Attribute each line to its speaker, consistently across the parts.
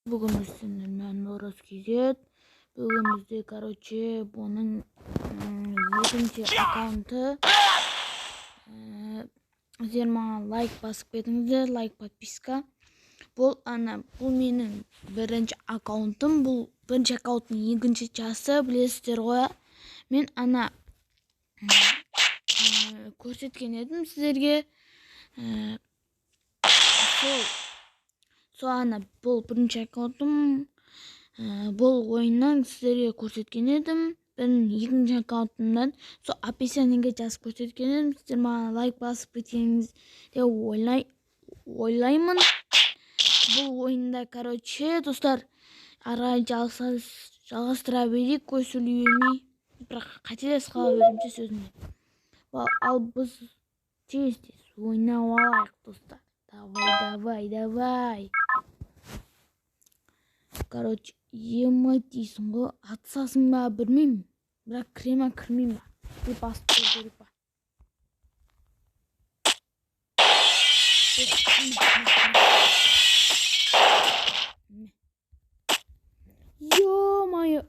Speaker 1: Bugün bizden Noros Kizet. Bugün bizde bunun ikinci akkauntu. Sizler bana like basıp ketіңіздер, like подписка. Bu menin birinci akkauntum. Bu birinci akkaunттың екінші жасы, білесіздер ғой. Мен көрсеткен едім сіздерге. Бұл бірінші аккаунтым. Бұл ойыннан сіздерге көрсеткен едім. Мен екінші аккаунтымдан описаниеге жазып көрсеткен едім. Сіздер маған лайк басып кетсеңіз деп ойлаймын. Бұл ойында достар, ары жалғастыра берейік, көз сөйлей бермей. Бірақ қателесіп қала беремін сөзімде. Ал біз тез ойнап алайық, достар. Давай. Емайт дейсің ғой, атсасың ба білмеймін. Бірақ кірема кірмеймін ба? Бір басып қой керек па? Ё-моё!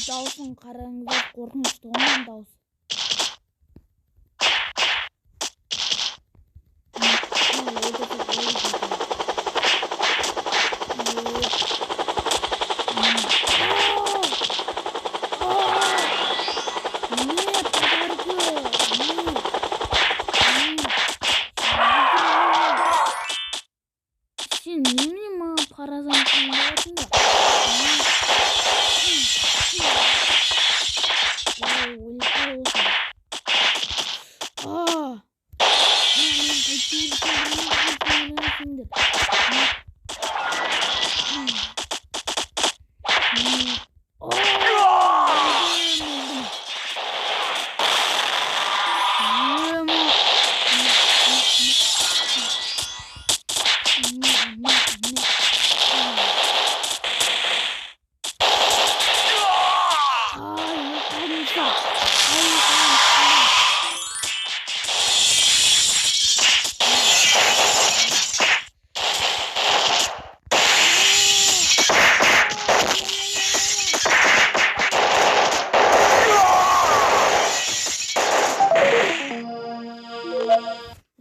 Speaker 1: Даусын қараңыздар, қорқынышты онан даусы. Сен немене маған қарасаң боласың ба?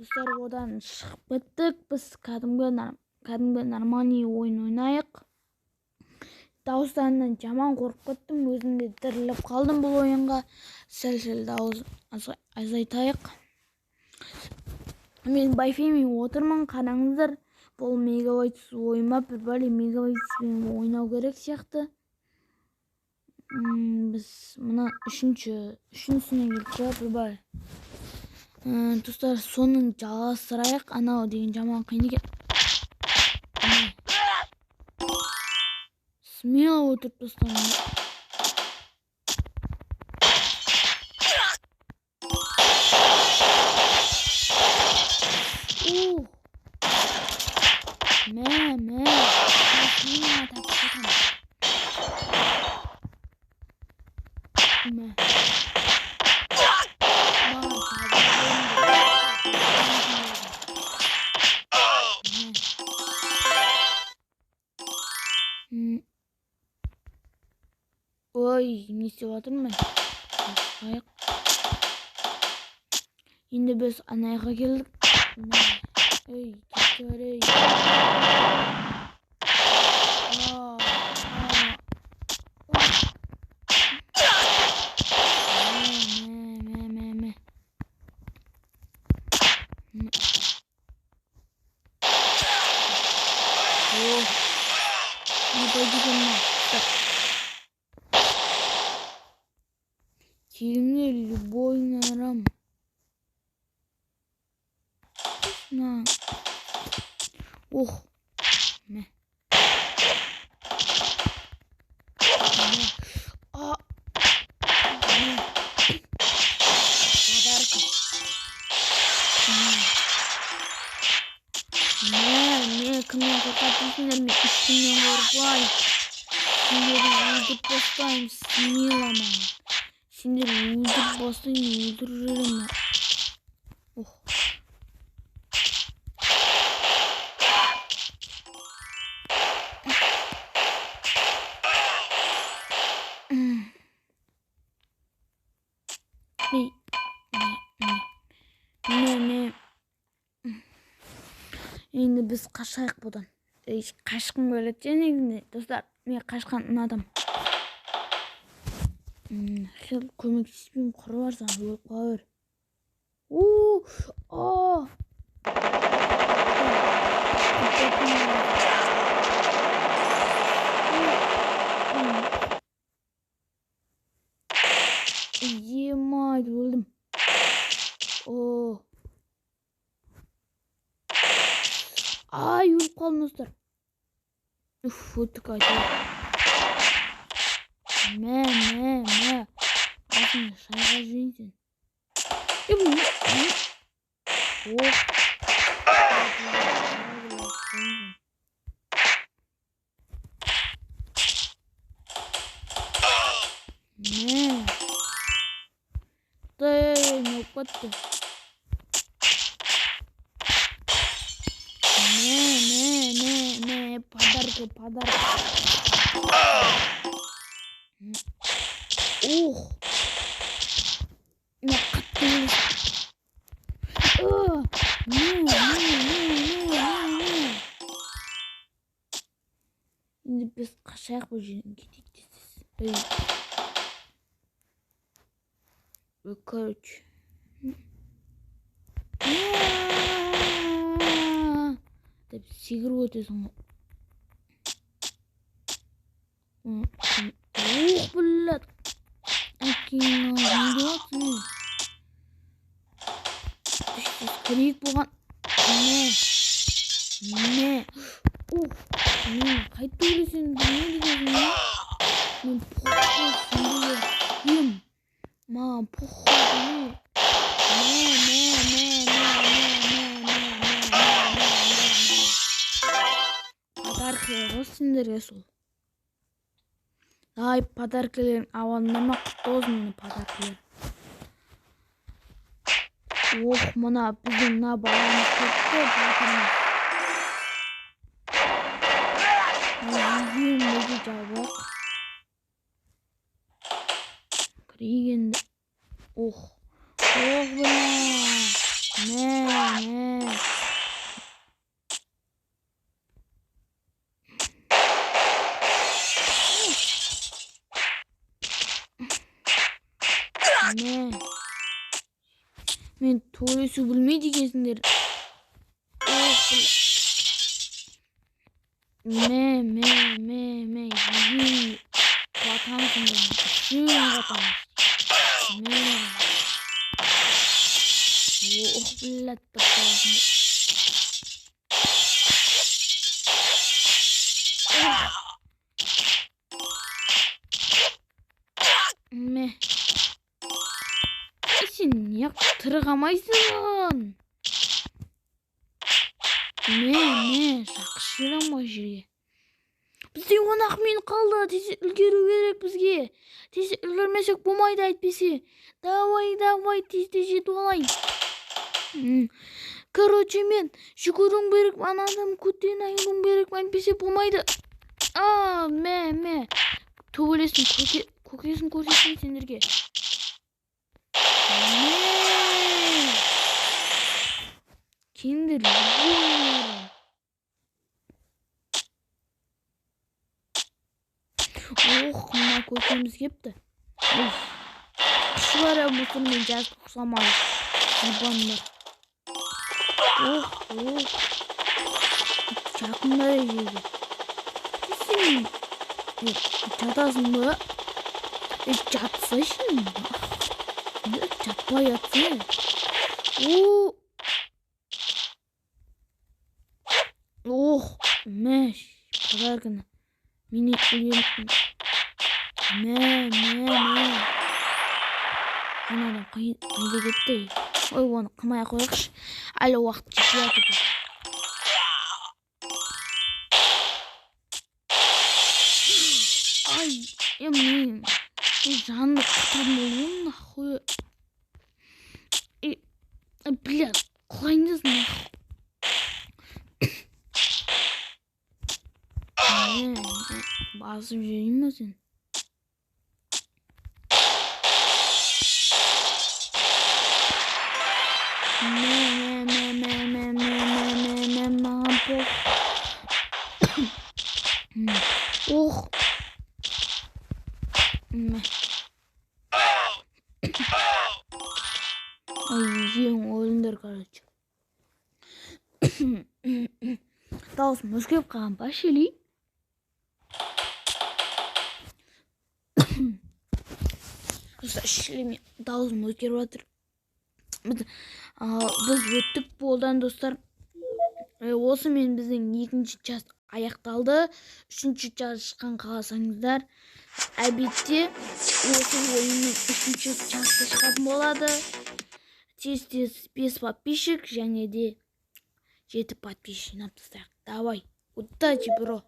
Speaker 1: Dostlar, odan шығып біттік. Біз кәдімгі нормальный ойын ойнайық. Дауыстаннан жаман қорқып кеттім. Өзімде діріліп қалдым бұл ойынға. Сәл дауыс азайтайық. Мен байфеймен отырмын, қараңыздар. Бұл мегабайтсыз ойыма бір бәле мегабайтспен ойнау керек сияқты. Біз мына үшіншісіне келдік бір бәле. Достар, соның жалғастырайық. Анау деген жаман қиын екен. Смело отырып достар. Ой, не істеп жатырмын мен? Енді біз анайға келдік. Ой, кетер ей. Не пойдет он. Келіңе любойыңа арам. На. Ох. Мә. А. Подарка. Не, кімнен қорқатынсыңдар, мен ешкімнен қорқпаймын. Сендерді өлтіріп бастаймын, смело маған. Сендерді өлтіріп бастаймын, өлтіріп жіберемін. Ох. Не. Енді біз қашайық бұдан. Қашқым келеді негізінде. Достар, мен қашқан ұнадым. Хел көмектеспеймін, құры барсаң өліп қала бер. Емай, өлдім. Ай, өліп қалдым достар. Өтік айтып. Мә. Басын шайға жүрейін сен. Не упадты. Не, подарки. Ух. Не, Енді біз қашайық бұл жерден кетейік десіз. Короче. Деп секіріп өтесің. Ух, блядь. Әкең не болатсың? Көрейік болған. Не. Ух, қайты өлесен білмейді дегенің. Мен пұққа сенділер. Маған пұққа. Подаркалар сендерге сол. Ай, подаркаларың ауаннама құтты болсын подаркалар. Ох, мына біздің мына баламыз кетті, батырмыз. Егем өте жабық. Кірегенді. Ох, бля. Не. Мен төйлесу білмейді екенсіңдер. Ме. Қатамсыңдар. Қатамсың. Ох, блядь, таппаласың. Сен неғып тырғамайсың? Шақшы жүрем ғой жерге. Бізде 10 минут қалды. Тез үлгеру керек бізге. Тез үлгермесек болмайды әйтпесе. Давай, тез жетіп алайын. Короче, мен жүгіруім керек, анадан көттен айылуым керек, әйтпесе болмайды. Төбелесін, көкесін көрсетсін сендерге. Кендер Ох, мына көкеміз кепті. Құшы бар мұсырмен жазып құсамайды. Ебандар. Ох. Жақында жерге. Сен жатасың ба? Жатса şimdi. Жатпай yatsa. Oh. Meş. Bırakın. Mini uyuyalım. Ne. Ana kayda gitti. Oy onu kımaya koyakış. Alo vakit çıkıyor. Ay yemin. Bu canlı kurtarmalıyım nahуй. Блядь, koyunuz nahуй. Bazı bir şey yemesin. Oh. Ay yiyeyim oyunlar kardeşim. Dağılsın özgürlük kalan başlayalım. İşlemi dağılsın özgürlük vardır. Biz өттік болдан достар. Осы мен біздің екінші час аяқталды. Үшінші часқан қаласаңыздар. Әлбетте осы ойынның үшінші часы шығатын болады. Тез 5 подписчик және де 7 подписчик жинап тастайық. Давай, удачи, бро.